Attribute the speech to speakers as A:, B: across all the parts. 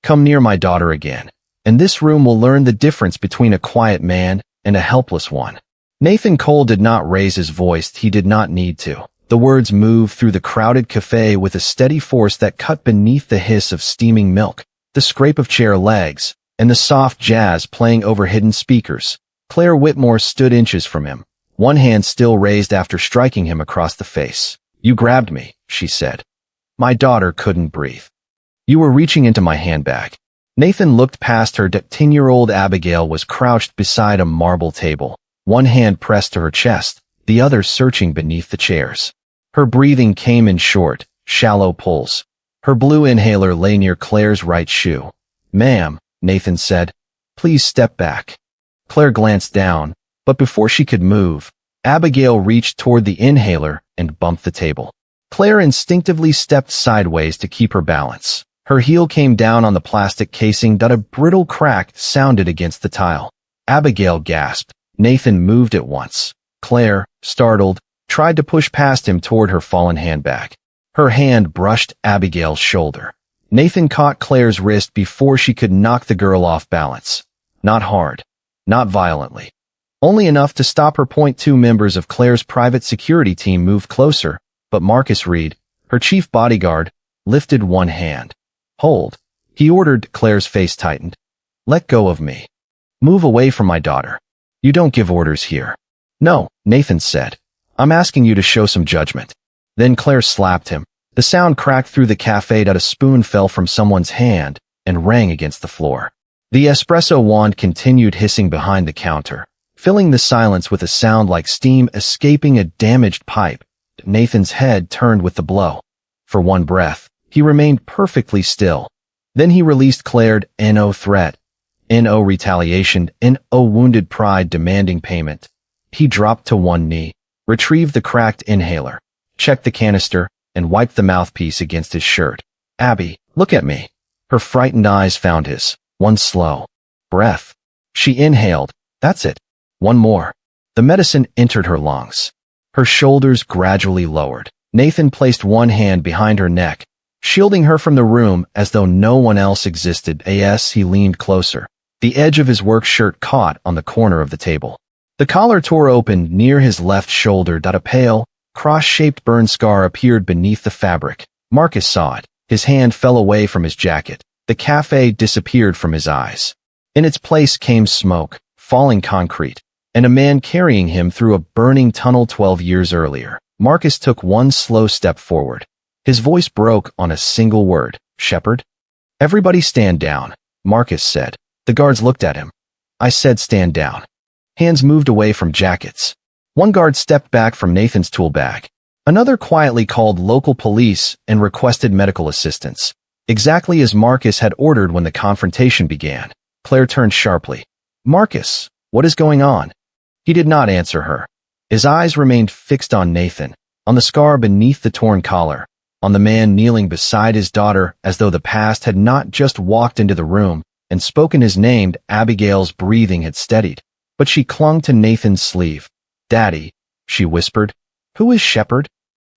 A: Come near my daughter again, and this room will learn the difference between a quiet man and a helpless one." Nathan Cole did not raise his voice. He did not need to. The words moved through the crowded cafe with a steady force that cut beneath the hiss of steaming milk, the scrape of chair legs, and the soft jazz playing over hidden speakers. Claire Whitmore stood inches from him, one hand still raised after striking him across the face. "You grabbed me," she said. My daughter couldn't breathe. "You were reaching into my handbag." Nathan looked past her. 10-year-old Abigail was crouched beside a marble table, one hand pressed to her chest, the other searching beneath the chairs. Her breathing came in short, shallow pulls. Her blue inhaler lay near Claire's right shoe. "Ma'am," Nathan said, "please step back." Claire glanced down, but before she could move, Abigail reached toward the inhaler and bumped the table. Claire instinctively stepped sideways to keep her balance. Her heel came down on the plastic casing. A brittle crack sounded against the tile. Abigail gasped. Nathan moved at once. Claire, startled, tried to push past him toward her fallen handbag. Her hand brushed Abigail's shoulder. Nathan caught Claire's wrist before she could knock the girl off balance. Not hard. Not violently. Only enough to stop her. 2 members of Claire's private security team moved closer, but Marcus Reed, her chief bodyguard, lifted one hand. "Hold," he ordered. Claire's face tightened. "Let go of me. Move away from my daughter. You don't give orders here." "No," Nathan said. "I'm asking you to show some judgment." Then Claire slapped him. The sound cracked through the cafe. A spoon fell from someone's hand and rang against the floor. The espresso wand continued hissing behind the counter, filling the silence with a sound like steam escaping a damaged pipe. Nathan's head turned with the blow. For one breath, he remained perfectly still. Then he released Claire. No threat. No retaliation. No wounded pride demanding payment. He dropped to one knee, retrieved the cracked inhaler, checked the canister, and wiped the mouthpiece against his shirt. "Abby, look at me." Her frightened eyes found his. One slow breath. She inhaled. "That's it. One more." The medicine entered her lungs. Her shoulders gradually lowered. Nathan placed one hand behind her neck, shielding her from the room as though no one else existed. As he leaned closer, the edge of his work shirt caught on the corner of the table. The collar tore open near his left shoulder. A pale, cross-shaped burn scar appeared beneath the fabric. Marcus saw it. His hand fell away from his jacket. The cafe disappeared from his eyes. In its place came smoke, falling concrete, and a man carrying him through a burning tunnel 12 years earlier. Marcus took one slow step forward. His voice broke on a single word. "Shepard?" "Everybody stand down," Marcus said. The guards looked at him. "I said stand down." Hands moved away from jackets. One guard stepped back from Nathan's tool bag. Another quietly called local police and requested medical assistance, exactly as Marcus had ordered when the confrontation began. Claire turned sharply. "Marcus, what is going on?" He did not answer her. His eyes remained fixed on Nathan, on the scar beneath the torn collar, on the man kneeling beside his daughter as though the past had not just walked into the room and spoken his name. Abigail's breathing had steadied, but she clung to Nathan's sleeve. "Daddy," she whispered. "Who is Shepard?"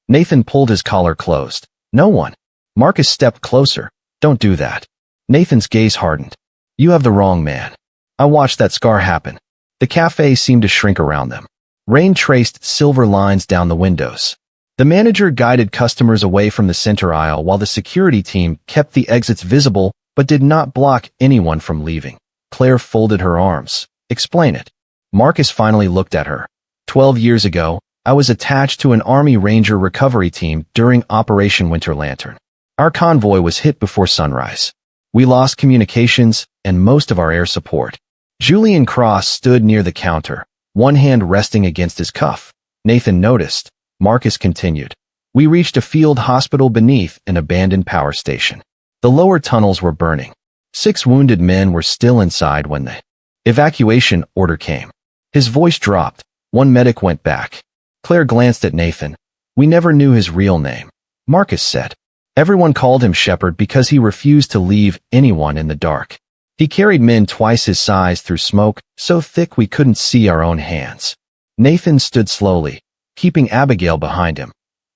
A: Nathan pulled his collar closed. "No one." Marcus stepped closer. "Don't do that." Nathan's gaze hardened. "You have the wrong man. I watched that scar happen." The cafe seemed to shrink around them. Rain traced silver lines down the windows. The manager guided customers away from the center aisle while the security team kept the exits visible but did not block anyone from leaving. Claire folded her arms. "Explain it." Marcus finally looked at her. 12 years ago, I was attached to an Army Ranger recovery team during Operation Winter Lantern. Our convoy was hit before sunrise. We lost communications and most of our air support. Julian Cross stood near the counter, one hand resting against his cuff. Nathan noticed. Marcus continued. We reached a field hospital beneath an abandoned power station. The lower tunnels were burning. 6 wounded men were still inside when the evacuation order came. His voice dropped. One medic went back. Claire glanced at Nathan. We never knew his real name. Marcus said. Everyone called him Shepard because he refused to leave anyone in the dark. He carried men twice his size through smoke, so thick we couldn't see our own hands. Nathan stood slowly, keeping Abigail behind him.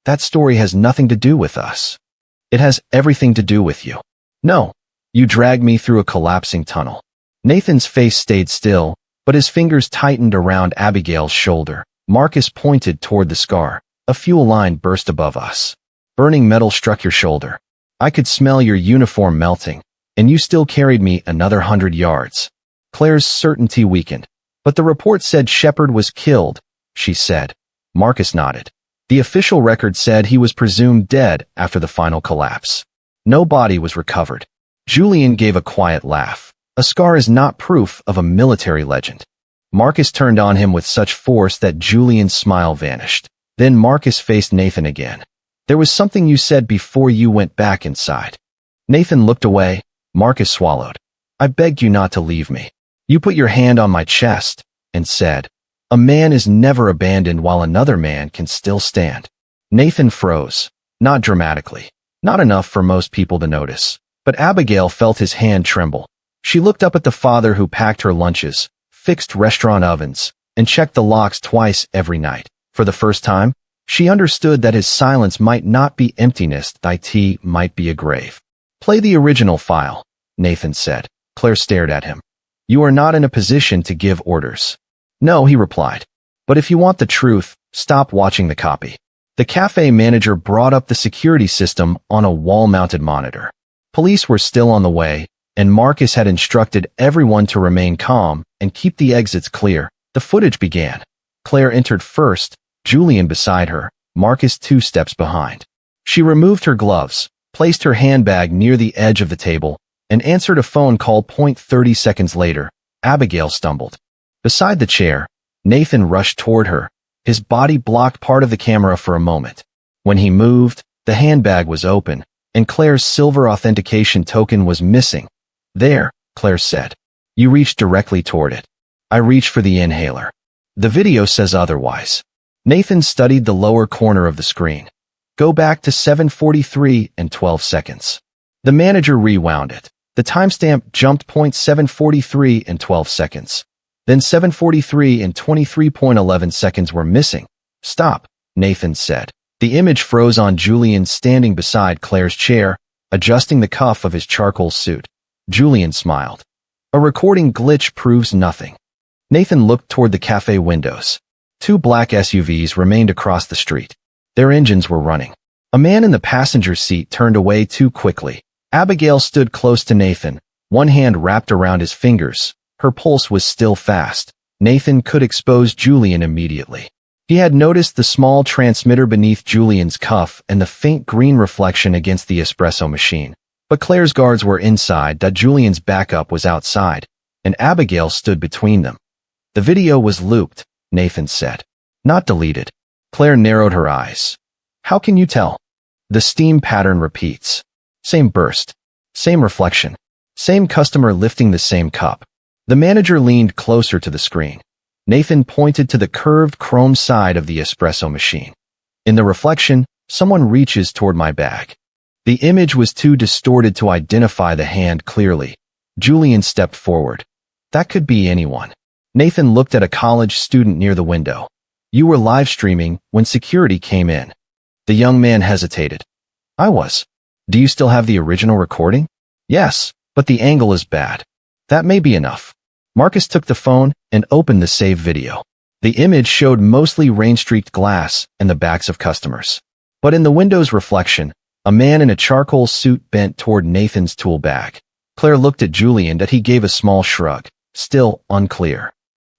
A: That story has nothing to do with us. It has everything to do with you. No, You dragged me through a collapsing tunnel. Nathan's face stayed still, but his fingers tightened around Abigail's shoulder. Marcus pointed toward the scar. A fuel line burst above us. Burning metal struck your shoulder. I could smell your uniform melting, and you still carried me another 100 yards. Claire's certainty weakened. But the report said Shepard was killed, she said. Marcus nodded. The official record said he was presumed dead after the final collapse. No body was recovered. Julian gave a quiet laugh. A scar is not proof of a military legend. Marcus turned on him with such force that Julian's smile vanished. Then Marcus faced Nathan again. There was something you said before you went back inside. Nathan looked away. Marcus swallowed. I begged you not to leave me. You put your hand on my chest and said, a man is never abandoned while another man can still stand. Nathan froze. Not dramatically. Not enough for most people to notice. But Abigail felt his hand tremble. She looked up at the father who packed her lunches, fixed restaurant ovens, and checked the locks twice every night. For the first time, she understood that his silence might not be emptiness, it might be a grave. Play the original file, Nathan said. Claire stared at him. You are not in a position to give orders. No, he replied. But if you want the truth, stop watching the copy. The cafe manager brought up the security system on a wall-mounted monitor. Police were still on the way, and Marcus had instructed everyone to remain calm and keep the exits clear. The footage began. Claire entered first, Julian beside her, Marcus 2 steps behind. She removed her gloves, placed her handbag near the edge of the table, and answered a phone call. 30 seconds later, Abigail stumbled. Beside the chair, Nathan rushed toward her. His body blocked part of the camera for a moment. When he moved, the handbag was open, and Claire's silver authentication token was missing. There, Claire said. You reached directly toward it. I reached for the inhaler. The video says otherwise. Nathan studied the lower corner of the screen. Go back to 7:43 and 12 seconds. The manager rewound it. The timestamp jumped. 7:43 and 12 seconds. Then 7:43 and 23.11 seconds were missing. Stop, Nathan said. The image froze on Julian standing beside Claire's chair, adjusting the cuff of his charcoal suit. Julian smiled. A recording glitch proves nothing. Nathan looked toward the cafe windows. 2 black SUVs remained across the street. Their engines were running. A man in the passenger seat turned away too quickly. Abigail stood close to Nathan, one hand wrapped around his fingers. Her pulse was still fast. Nathan could expose Julian immediately. He had noticed the small transmitter beneath Julian's cuff and the faint green reflection against the espresso machine. But Claire's guards were inside, Julian's backup was outside, and Abigail stood between them. The video was looped, Nathan said. Not deleted. Claire narrowed her eyes. How can you tell? The steam pattern repeats. Same burst. Same reflection. Same customer lifting the same cup. The manager leaned closer to the screen. Nathan pointed to the curved chrome side of the espresso machine. In the reflection, someone reaches toward my bag. The image was too distorted to identify the hand clearly. Julian stepped forward. That could be anyone. Nathan looked at a college student near the window. You were live streaming when security came in. The young man hesitated. I was. Do you still have the original recording? Yes, but the angle is bad. That may be enough. Marcus took the phone and opened the save video. The image showed mostly rain-streaked glass and the backs of customers. But in the window's reflection, a man in a charcoal suit bent toward Nathan's tool bag. Claire looked at Julian and he gave a small shrug, still unclear.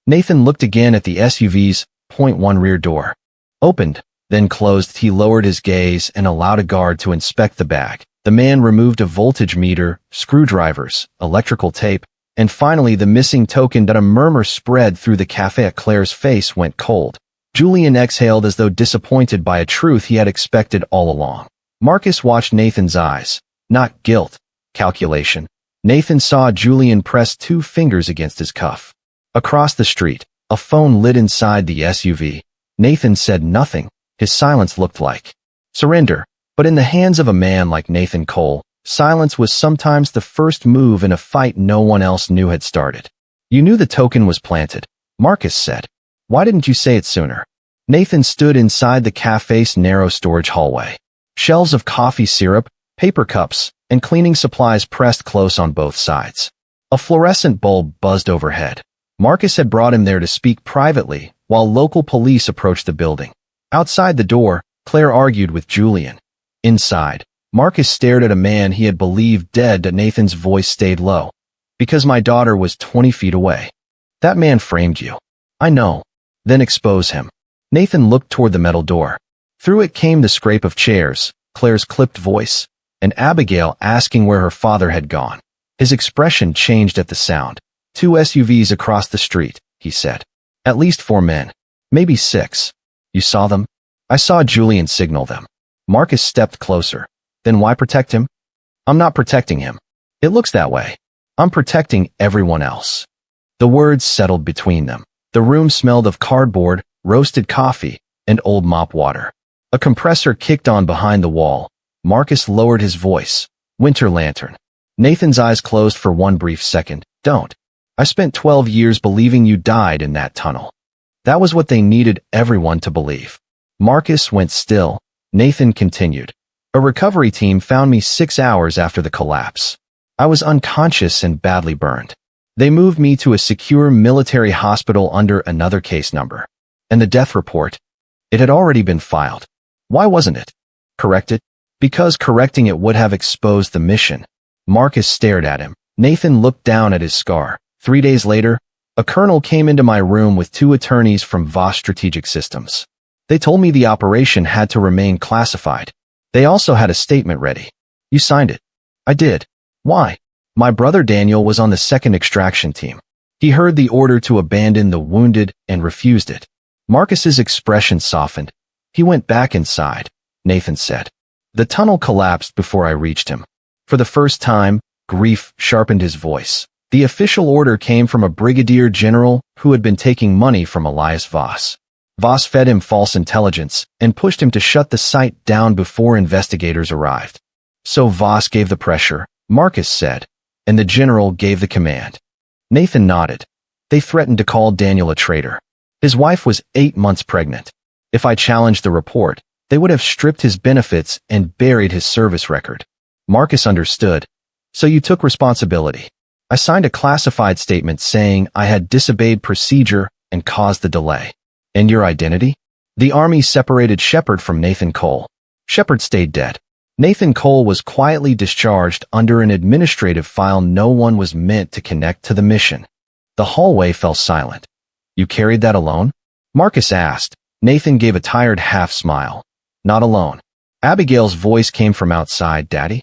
A: Nathan looked again at the SUV's .1 rear door. Opened, then closed. He lowered his gaze and allowed a guard to inspect the bag. The man removed a voltage meter, screwdrivers, electrical tape, and finally the missing token. A murmur spread through the cafe. Claire's face went cold. Julian exhaled as though disappointed by a truth he had expected all along. Marcus watched Nathan's eyes. Not guilt. Calculation. Nathan saw Julian press 2 fingers against his cuff. Across the street, a phone lit inside the SUV. Nathan said nothing. His silence looked like surrender. But in the hands of a man like Nathan Cole, silence was sometimes the first move in a fight no one else knew had started. You knew the token was planted, Marcus said. Why didn't you say it sooner? Nathan stood inside the cafe's narrow storage hallway. Shelves of coffee syrup, paper cups, and cleaning supplies pressed close on both sides. A fluorescent bulb buzzed overhead. Marcus had brought him there to speak privately while local police approached the building. Outside the door, Claire argued with Julian. Inside, Marcus stared at a man he had believed dead, but Nathan's voice stayed low. Because my daughter was 20 feet away. That man framed you. I know. Then expose him. Nathan looked toward the metal door. Through it came the scrape of chairs, Claire's clipped voice, and Abigail asking where her father had gone. His expression changed at the sound. 2 SUVs across the street, he said. At least 4 men. Maybe 6. You saw them? I saw Julian signal them. Marcus stepped closer. Then why protect him? I'm not protecting him. It looks that way. I'm protecting everyone else. The words settled between them. The room smelled of cardboard, roasted coffee, and old mop water. A compressor kicked on behind the wall. Marcus lowered his voice. Winter lantern. Nathan's eyes closed for one brief second. Don't. I spent 12 years believing you died in that tunnel. That was what they needed everyone to believe. Marcus went still. Nathan continued. A recovery team found me 6 hours after the collapse. I was unconscious and badly burned. They moved me to a secure military hospital under another case number. And the death report? It had already been filed. Why wasn't it corrected? Because correcting it would have exposed the mission. Marcus stared at him. Nathan looked down at his scar. 3 days later, a colonel came into my room with 2 attorneys from Voss Strategic Systems. They told me the operation had to remain classified. They also had a statement ready. You signed it. I did. Why? My brother Daniel was on the 2nd extraction team. He heard the order to abandon the wounded and refused it. Marcus's expression softened. He went back inside, Nathan said. The tunnel collapsed before I reached him. For the first time, grief sharpened his voice. The official order came from a brigadier general who had been taking money from Elias Voss. Voss fed him false intelligence and pushed him to shut the site down before investigators arrived. So Voss gave the pressure, Marcus said, and the general gave the command. Nathan nodded. They threatened to call Daniel a traitor. His wife was 8 months pregnant. If I challenged the report, they would have stripped his benefits and buried his service record. Marcus understood. So you took responsibility. I signed a classified statement saying I had disobeyed procedure and caused the delay. And your identity? The army separated Shepard from Nathan Cole. Shepard stayed dead. Nathan Cole was quietly discharged under an administrative file no one was meant to connect to the mission. The hallway fell silent. You carried that alone? Marcus asked. Nathan gave a tired half-smile. Not alone. Abigail's voice came from outside, Daddy.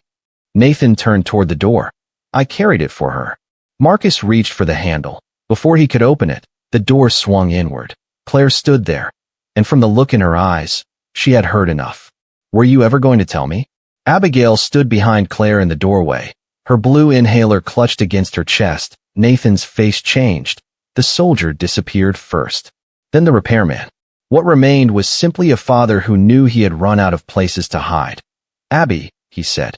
A: Nathan turned toward the door. I carried it for her. Marcus reached for the handle. Before he could open it, the door swung inward. Claire stood there, and from the look in her eyes, she had heard enough. Were you ever going to tell me? Abigail stood behind Claire in the doorway. Her blue inhaler clutched against her chest. Nathan's face changed. The soldier disappeared first. Then the repairman. What remained was simply a father who knew he had run out of places to hide. Abby, he said.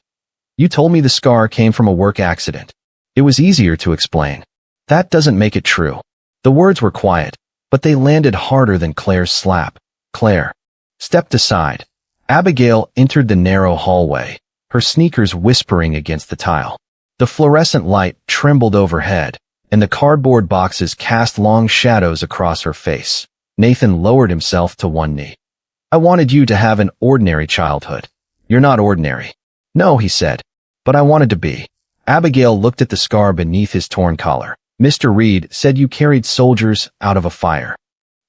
A: You told me the scar came from a work accident. It was easier to explain. That doesn't make it true. The words were quiet, but they landed harder than Claire's slap. Claire stepped aside. Abigail entered the narrow hallway, her sneakers whispering against the tile. The fluorescent light trembled overhead, and the cardboard boxes cast long shadows across her face. Nathan lowered himself to one knee. I wanted you to have an ordinary childhood. You're not ordinary. No, he said, but I wanted to be. Abigail looked at the scar beneath his torn collar. Mr. Reed said you carried soldiers out of a fire.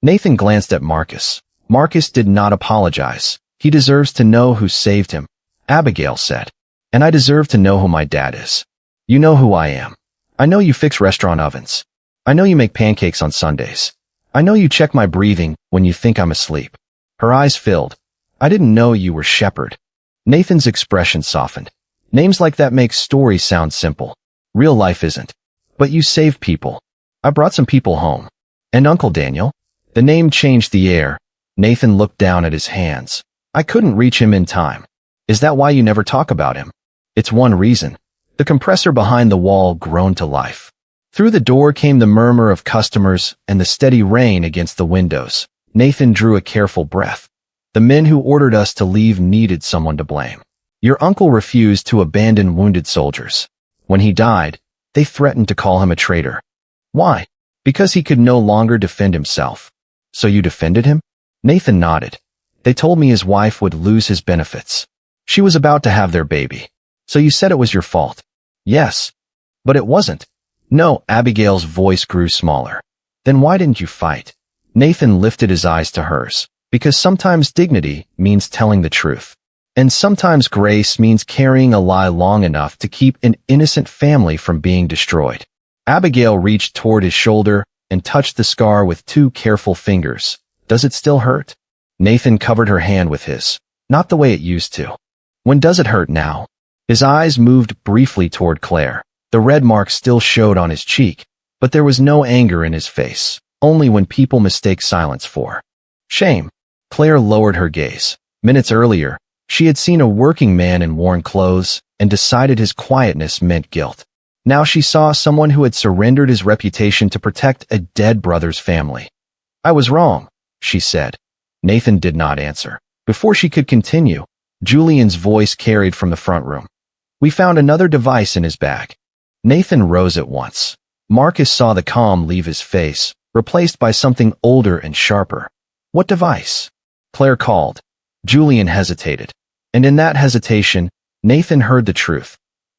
A: Nathan glanced at Marcus. Marcus did not apologize. He deserves to know who saved him, Abigail said. And I deserve to know who my dad is. You know who I am. I know you fix restaurant ovens. I know you make pancakes on Sundays. I know you check my breathing when you think I'm asleep. Her eyes filled. I didn't know you were Shepard. Nathan's expression softened. Names like that make stories sound simple. Real life isn't. But you saved people. I brought some people home. And Uncle Daniel? The name changed the air. Nathan looked down at his hands. I couldn't reach him in time. Is that why you never talk about him? It's one reason. The compressor behind the wall groaned to life. Through the door came the murmur of customers and the steady rain against the windows. Nathan drew a careful breath. The men who ordered us to leave needed someone to blame. Your uncle refused to abandon wounded soldiers. When he died, they threatened to call him a traitor. Why? Because he could no longer defend himself. So you defended him? Nathan nodded. They told me his wife would lose his benefits. She was about to have their baby. So you said it was your fault? Yes. But it wasn't. No, Abigail's voice grew smaller. Then why didn't you fight? Nathan lifted his eyes to hers. Because sometimes dignity means telling the truth. And sometimes grace means carrying a lie long enough to keep an innocent family from being destroyed. Abigail reached toward his shoulder and touched the scar with 2 careful fingers. Does it still hurt? Nathan covered her hand with his. Not the way it used to. When does it hurt now? His eyes moved briefly toward Claire. The red mark still showed on his cheek, but there was no anger in his face, only when people mistake silence for shame. Claire lowered her gaze. Minutes earlier, she had seen a working man in worn clothes and decided his quietness meant guilt. Now she saw someone who had surrendered his reputation to protect a dead brother's family. I was wrong, she said. Nathan did not answer. Before she could continue, Julian's voice carried from the front room. We found another device in his bag. Nathan rose at once. Marcus saw the calm leave his face, replaced by something older and sharper. What device? Claire called. Julian hesitated. And in that hesitation, Nathan heard the truth.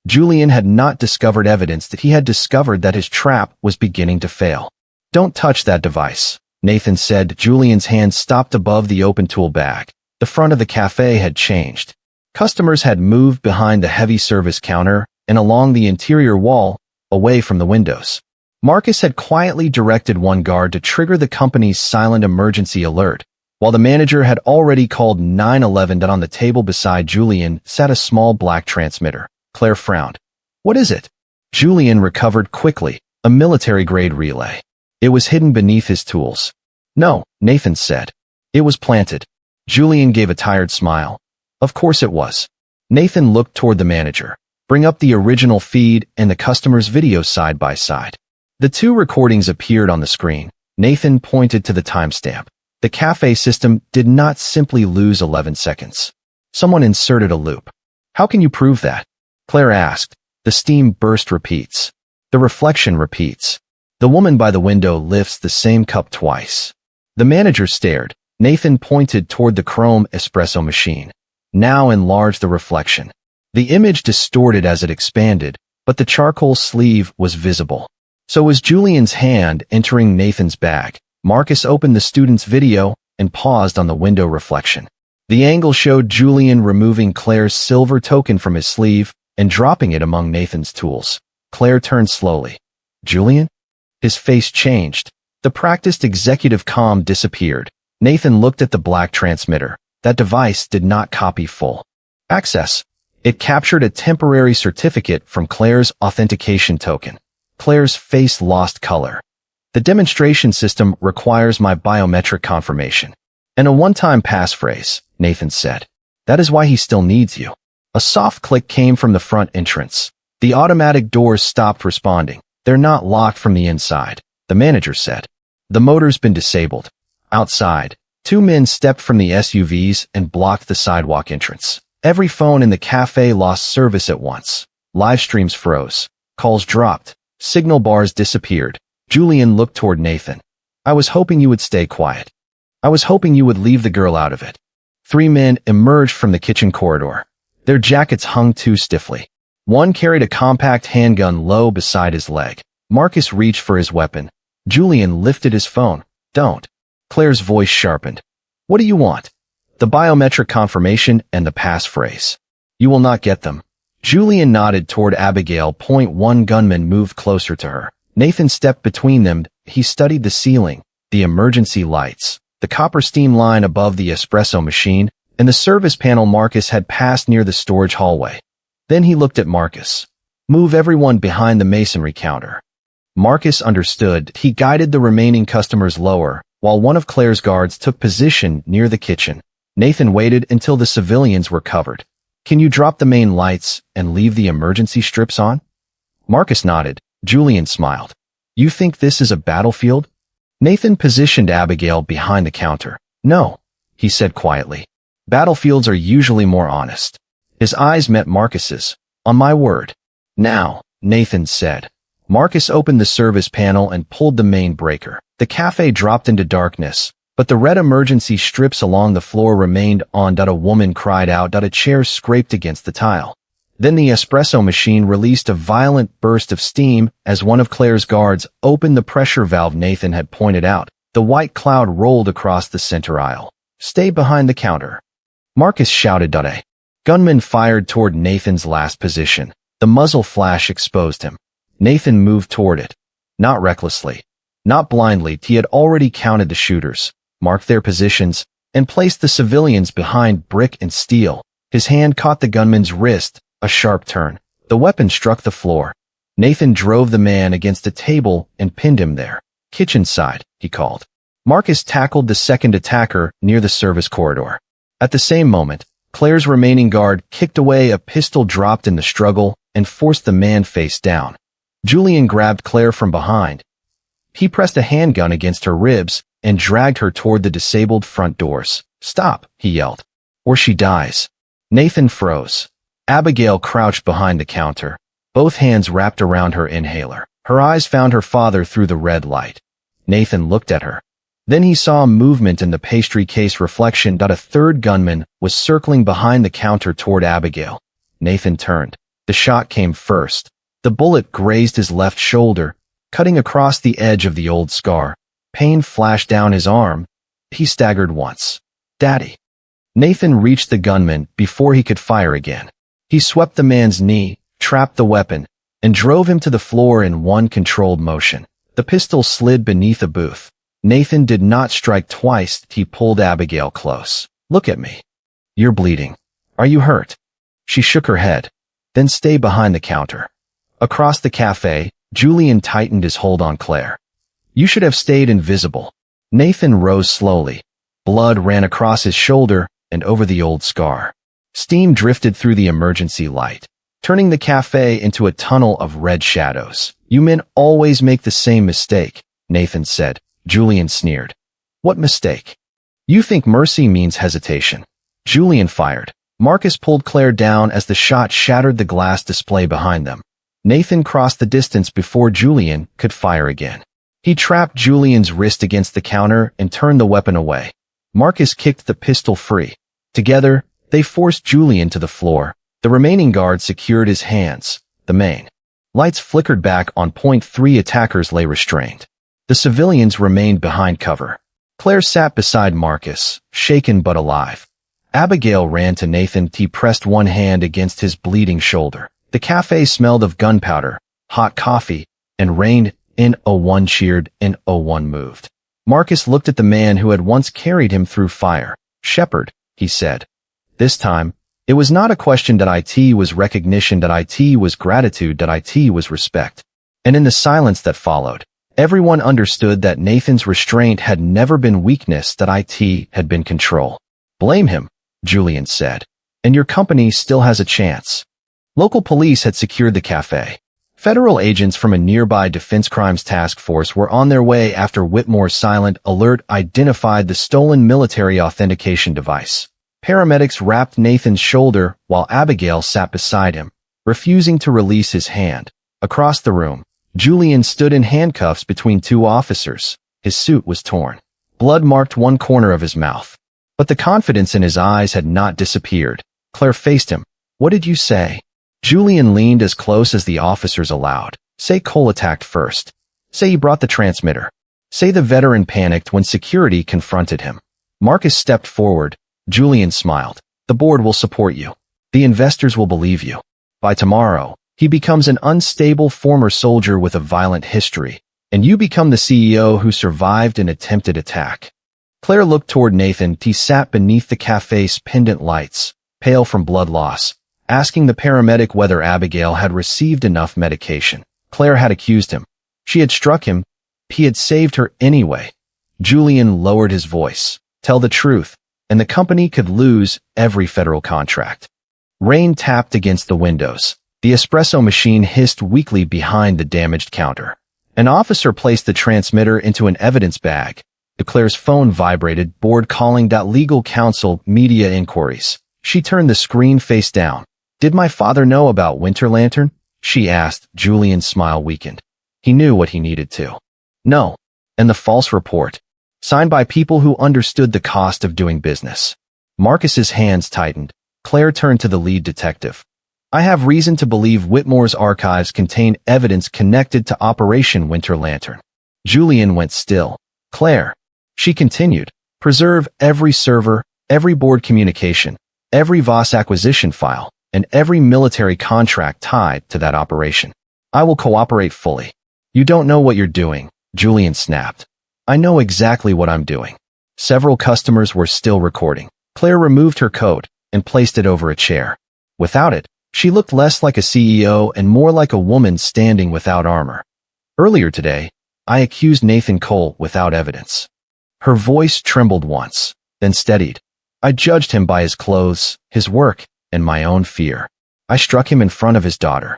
A: Julian had not discovered evidence that he had discovered that his trap was beginning to fail. Don't touch that device, Nathan said. Julian's hand stopped above the open tool bag. The front of the cafe had changed. Customers had moved behind the heavy service counter and along the interior wall, away from the windows. Marcus had quietly directed one guard to trigger the company's silent emergency alert, while the manager had already called 911. On the table beside Julian sat a small black transmitter. Claire frowned. What is it? Julian recovered quickly. A military-grade relay. It was hidden beneath his tools. No, Nathan said. It was planted. Julian gave a tired smile. Of course it was. Nathan looked toward the manager. Bring up the original feed and the customer's video side by side. The 2 recordings appeared on the screen. Nathan pointed to the timestamp. The cafe system did not simply lose 11 seconds. Someone inserted a loop. How can you prove that? Claire asked. The steam burst repeats. The reflection repeats. The woman by the window lifts the same cup twice. The manager stared. Nathan pointed toward the chrome espresso machine. Now enlarge the reflection. The image distorted as it expanded, but the charcoal sleeve was visible. So was Julian's hand entering Nathan's bag. Marcus opened the student's video and paused on the window reflection. The angle showed Julian removing Claire's silver token from his sleeve and dropping it among Nathan's tools. Claire turned slowly. Julian? His face changed. The practiced executive calm disappeared. Nathan looked at the black transmitter. That device did not copy full access. It captured a temporary certificate from Claire's authentication token. Claire's face lost color. The demonstration system requires my biometric confirmation and a one-time passphrase, Nathan said. That is why he still needs you. A soft click came from the front entrance. The automatic doors stopped responding. They're not locked from the inside, the manager said. The motor's been disabled. Outside, 2 men stepped from the SUVs and blocked the sidewalk entrance. Every phone in the cafe lost service at once. Live streams froze. Calls dropped. Signal bars disappeared. Julian looked toward Nathan. I was hoping you would stay quiet. I was hoping you would leave the girl out of it. 3 men emerged from the kitchen corridor. Their jackets hung too stiffly. One carried a compact handgun low beside his leg. Marcus reached for his weapon. Julian lifted his phone. Don't. Claire's voice sharpened. What do you want? The biometric confirmation and the passphrase. You will not get them. Julian nodded toward Abigail. One gunman moved closer to her. Nathan stepped between them. He studied the ceiling, the emergency lights, the copper steam line above the espresso machine, and the service panel Marcus had passed near the storage hallway. Then he looked at Marcus. Move everyone behind the masonry counter. Marcus understood. He guided the remaining customers lower, while one of Claire's guards took position near the kitchen. Nathan waited until the civilians were covered. Can you drop the main lights and leave the emergency strips on? Marcus nodded. Julian smiled. You think this is a battlefield? Nathan positioned Abigail behind the counter. No, he said quietly. Battlefields are usually more honest. His eyes met Marcus's. On my word. Now, Nathan said. Marcus opened the service panel and pulled the main breaker. The cafe dropped into darkness, but the red emergency strips along the floor remained on. A woman cried out. A chair scraped against the tile. Then the espresso machine released a violent burst of steam as one of Claire's guards opened the pressure valve Nathan had pointed out. The white cloud rolled across the center aisle. Stay behind the counter. Marcus shouted. A gunman fired toward Nathan's last position. The muzzle flash exposed him. Nathan moved toward it. Not recklessly. Not blindly. He had already counted the shooters, marked their positions, and placed the civilians behind brick and steel. His hand caught the gunman's wrist. A sharp turn. The weapon struck the floor. Nathan drove the man against a table and pinned him there. Kitchen side, he called. Marcus tackled the second attacker near the service corridor. At the same moment, Claire's remaining guard kicked away. A pistol dropped in the struggle and forced the man face down. Julian grabbed Claire from behind. He pressed a handgun against her ribs and dragged her toward the disabled front doors. Stop, he yelled, or she dies. Nathan froze. Abigail crouched behind the counter, both hands wrapped around her inhaler. Her eyes found her father through the red light. Nathan looked at her. Then he saw movement in the pastry case reflection. A third gunman was circling behind the counter toward Abigail. Nathan turned. The shot came first. The bullet grazed his left shoulder, cutting across the edge of the old scar. Pain flashed down his arm. He staggered once. Daddy. Nathan reached the gunman before he could fire again. He swept the man's knee, trapped the weapon, and drove him to the floor in one controlled motion. The pistol slid beneath a booth. Nathan did not strike twice. He pulled Abigail close. Look at me. You're bleeding. Are you hurt? She shook her head. Then stay behind the counter. Across the cafe, Julian tightened his hold on Claire. You should have stayed invisible. Nathan rose slowly. Blood ran across his shoulder and over the old scar. Steam drifted through the emergency light, turning the cafe into a tunnel of red shadows. You men always make the same mistake, Nathan said. Julian sneered. What mistake? You think mercy means hesitation. Julian fired. Marcus pulled Claire down as the shot shattered the glass display behind them. Nathan crossed the distance before Julian could fire again. He trapped Julian's wrist against the counter and turned the weapon away. Marcus kicked the pistol free. Together, they forced Julian to the floor. The remaining guard secured his hands. The main lights flickered back on point. 3 attackers lay restrained. The civilians remained behind cover. Claire sat beside Marcus, shaken but alive. Abigail ran to Nathan. He pressed one hand against his bleeding shoulder. The cafe smelled of gunpowder, hot coffee, and rained. N01 cheered. N01 moved. Marcus looked at the man who had once carried him through fire. Shepherd, he said. This time, it was not a question. It was recognition. It was gratitude. It was respect. And in the silence that followed, everyone understood that Nathan's restraint had never been weakness. It had been control. Blame him, Julian said, and your company still has a chance. Local police had secured the cafe. Federal agents from a nearby defense crimes task force were on their way after Whitmore's silent alert identified the stolen military authentication device. Paramedics wrapped Nathan's shoulder while Abigail sat beside him, refusing to release his hand. Across the room, Julian stood in handcuffs between 2 officers. His suit was torn. Blood marked one corner of his mouth. But the confidence in his eyes had not disappeared. Claire faced him. What did you say? Julian leaned as close as the officers allowed. Say Cole attacked first. Say he brought the transmitter. Say the veteran panicked when security confronted him. Marcus stepped forward. Julian smiled. The board will support you. The investors will believe you. By tomorrow, he becomes an unstable former soldier with a violent history, and you become the CEO who survived an attempted attack. Claire looked toward Nathan. He sat beneath the cafe's pendant lights, pale from blood loss, asking the paramedic whether Abigail had received enough medication. Claire had accused him. She had struck him. He had saved her anyway. Julian lowered his voice. Tell the truth, and the company could lose every federal contract. Rain tapped against the windows. The espresso machine hissed weakly behind the damaged counter. An officer placed the transmitter into an evidence bag. Claire's phone vibrated. Board calling. Legal counsel, media inquiries. She turned the screen face down. Did my father know about Winter Lantern? She asked. Julian's smile weakened. He knew what he needed to. No. And the false report. Signed by people who understood the cost of doing business. Marcus's hands tightened. Claire turned to the lead detective. I have reason to believe Whitmore's archives contain evidence connected to Operation Winter Lantern. Julian went still. Claire. She continued. Preserve every server, every board communication, every Voss acquisition file, and every military contract tied to that operation. I will cooperate fully. You don't know what you're doing, Julian snapped. I know exactly what I'm doing. Several customers were still recording. Claire removed her coat and placed it over a chair. Without it, she looked less like a CEO and more like a woman standing without armor. Earlier today, I accused Nathan Cole without evidence. Her voice trembled once, then steadied. I judged him by his clothes, his work, and my own fear. I struck him in front of his daughter.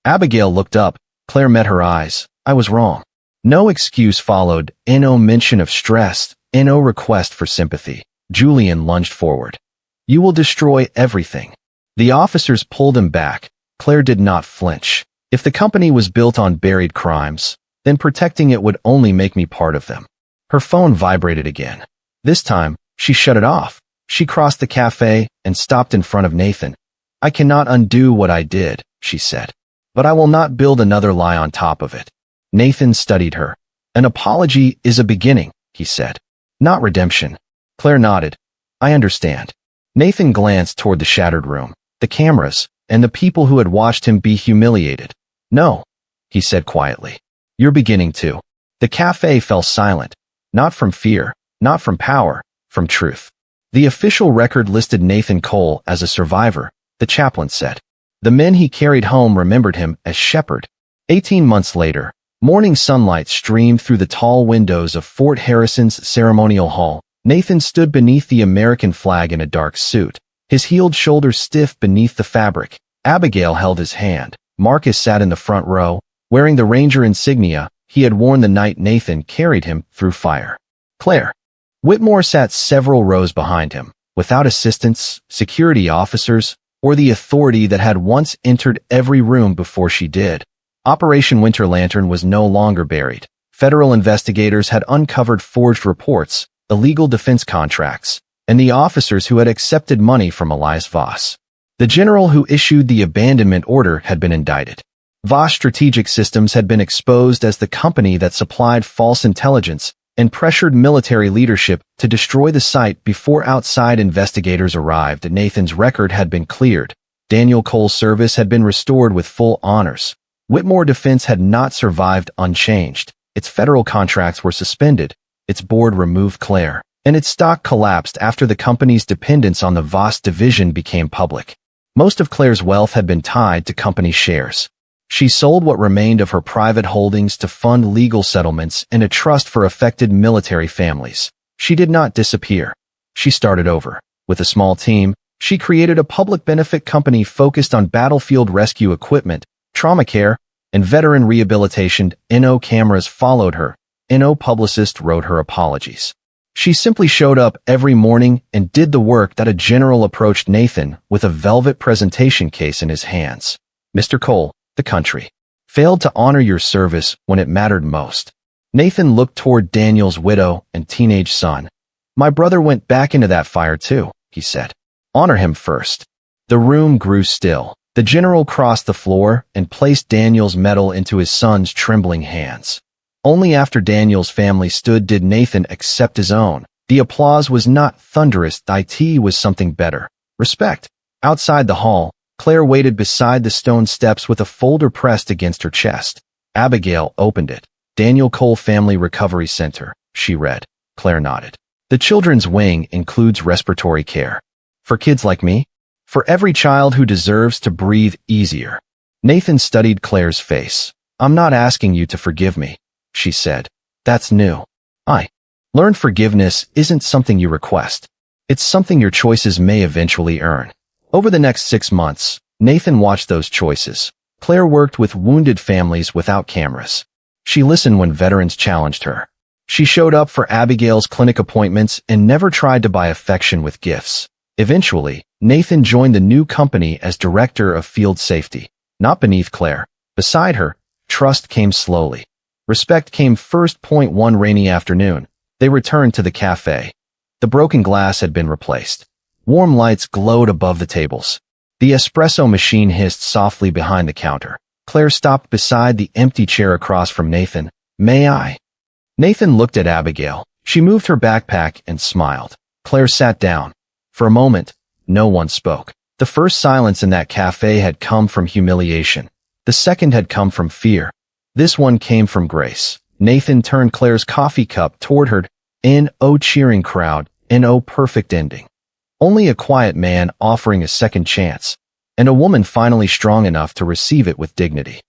A: Abigail looked up. Claire met her eyes. I was wrong. No excuse followed, no mention of stress, no request for sympathy. Julian lunged forward. You will destroy everything. The officers pulled him back. Claire did not flinch. If the company was built on buried crimes, then protecting it would only make me part of them. Her phone vibrated again. This time, she shut it off. She crossed the cafe and stopped in front of Nathan. I cannot undo what I did, she said. But I will not build another lie on top of it. Nathan studied her. An apology is a beginning, he said. Not redemption. Claire nodded. I understand. Nathan glanced toward the shattered room, the cameras, and the people who had watched him be humiliated. No, he said quietly. You're beginning to. The cafe fell silent. Not from fear, not from power, from truth. The official record listed Nathan Cole as a survivor, the chaplain said. The men he carried home remembered him as Shepherd. 18 months later, morning sunlight streamed through the tall windows of Fort Harrison's ceremonial hall. Nathan stood beneath the American flag in a dark suit, his heeled shoulders stiff beneath the fabric. Abigail held his hand. Marcus sat in the front row, wearing the Ranger insignia he had worn the night Nathan carried him through fire. Claire Whitmore sat several rows behind him, without assistants, security officers, or the authority that had once entered every room before she did. Operation Winter Lantern was no longer buried. Federal investigators had uncovered forged reports, illegal defense contracts, and the officers who had accepted money from Elias Voss. The general who issued the abandonment order had been indicted. Voss Strategic Systems had been exposed as the company that supplied false intelligence and pressured military leadership to destroy the site before outside investigators arrived. Nathan's record had been cleared. Daniel Cole's service had been restored with full honors. Whitmore Defense had not survived unchanged. Its federal contracts were suspended. Its board removed Claire, and its stock collapsed after the company's dependence on the Voss division became public. Most of Claire's wealth had been tied to company shares. She sold what remained of her private holdings to fund legal settlements and a trust for affected military families. She did not disappear. She started over. With a small team, she created a public benefit company focused on battlefield rescue equipment, trauma care, and veteran rehabilitation. NO cameras followed her. NO publicist wrote her apologies. She simply showed up every morning and did the work that a general approached Nathan with a velvet presentation case in his hands. Mr. Cole, the country failed to honor your service when it mattered most. Nathan looked toward Daniel's widow and teenage son. My brother went back into that fire too, he said. Honor him first. The room grew still. The general crossed the floor and placed Daniel's medal into his son's trembling hands. Only after Daniel's family stood did Nathan accept his own. The applause was not thunderous. It was something better. Respect. Outside the hall, Claire waited beside the stone steps with a folder pressed against her chest. Abigail opened it. Daniel Cole Family Recovery Center, she read. Claire nodded. The children's wing includes respiratory care. For kids like me? For every child who deserves to breathe easier. Nathan studied Claire's face. I'm not asking you to forgive me, she said. That's new. Learned forgiveness isn't something you request. It's something your choices may eventually earn. Over the next 6 months, Nathan watched those choices. Claire worked with wounded families without cameras. She listened when veterans challenged her. She showed up for Abigail's clinic appointments and never tried to buy affection with gifts. Eventually, Nathan joined the new company as director of field safety. Not beneath Claire. Beside her, trust came slowly. Respect came first. One rainy afternoon, they returned to the café. The broken glass had been replaced. Warm lights glowed above the tables. The espresso machine hissed softly behind the counter. Claire stopped beside the empty chair across from Nathan. "May I?" Nathan looked at Abigail. She moved her backpack and smiled. Claire sat down. For a moment, no one spoke. The first silence in that cafe had come from humiliation. The second had come from fear. This one came from grace. Nathan turned Claire's coffee cup toward her. "N.O. cheering crowd. N.O. perfect ending. Only a quiet man offering a second chance. And a woman finally strong enough to receive it with dignity."